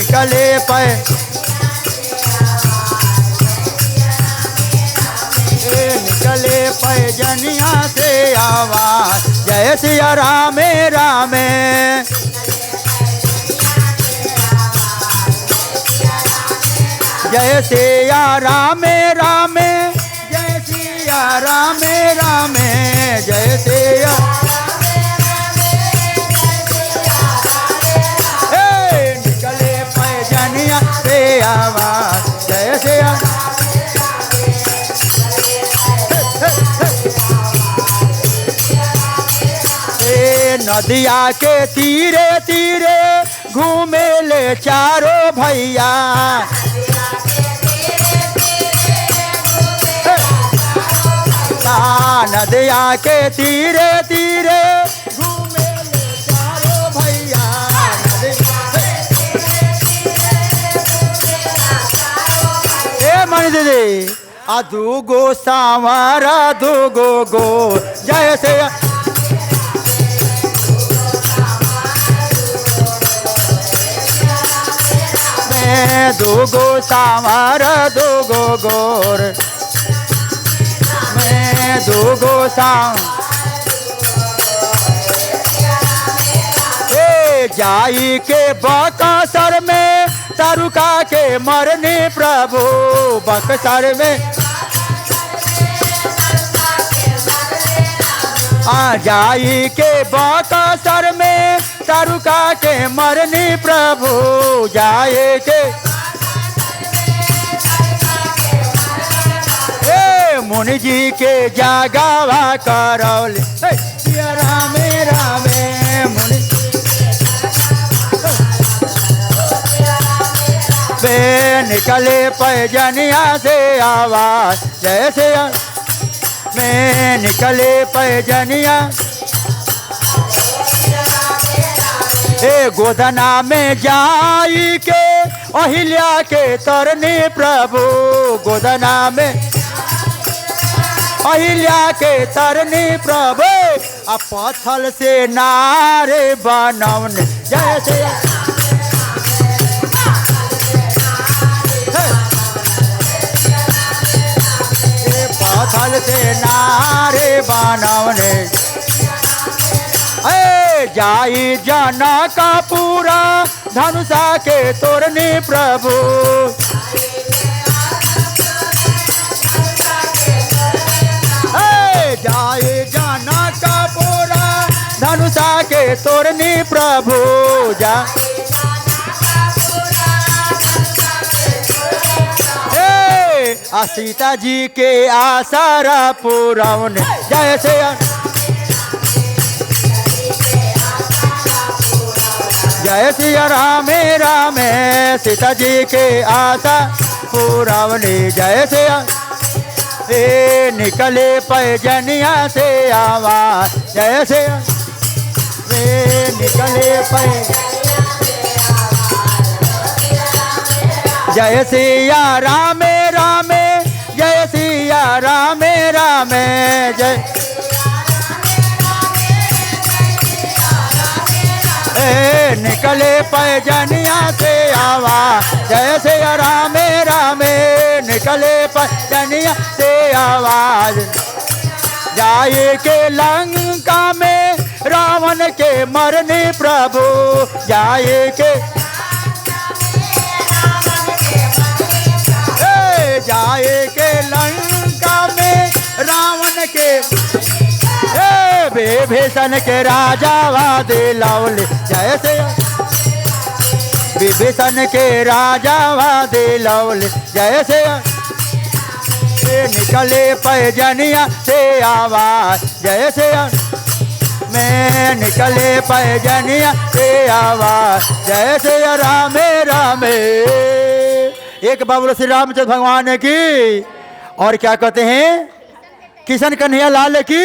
निकले पे निकले पैजनिया से आवाज जय सिया राम राम। जय सिया राम राम जय सिया राम राम जय सिया निकले पैजनिया से आवाज जय सिया। नदिया के तीरे तीरे घूमे ले चारों भैया। नदिया के तीरे तीरे घूमे ले चारों भैया। मणि दीदी आ दूगो सांवरा दूगो गो जय से दूगो सांवर दूगो गोर मैं दूगो जाई के बकसर में तारुका के मरने प्रभु बकसर में जाई के बकसर में तारुका के मरने प्रभु जाए के मुनि जी के जागावा करौले राम राम मुनि बे निकले पैजनिया से आवाज जय से मैं निकले पैजनिया। गोदना में जाई के अहिल्या के तरनी प्रभु गोदना में अहिल्या के तरनी प्रभु आ पत्थर से नारे बनौने जय से पत्थर से नारे बनौने जाई जाना का पूरा धनुषा के तोरनी प्रभु जाई जाना का पूरा धनुषा के तोरनी प्रभु जा सीता जी के आसारा पूरौने जय से जय सिया राम राम सीता जी के आशा पूरावनी जय सिया निकले पैजनिया से आवाज जय सिया निकले जय सिया राम राम जय सिया राम राम जय निकले पैजनिया से आवाज जय सिया राम राम निकले पैजनिया से आवाज जाए के लंका में रावण के मरने प्रभु जाए के जाए के लंका में रावण के विभीषण के राजा वादे लौले जय से विभीषण के राजा वादे लौले जय से निकले पैजनिया से आवाज जय से मैं निकले पैजनिया से आवाज जय से राम राम। एक बाबू श्री रामचंद्र भगवान की और क्या कहते हैं किशन कन्हैया लाल की।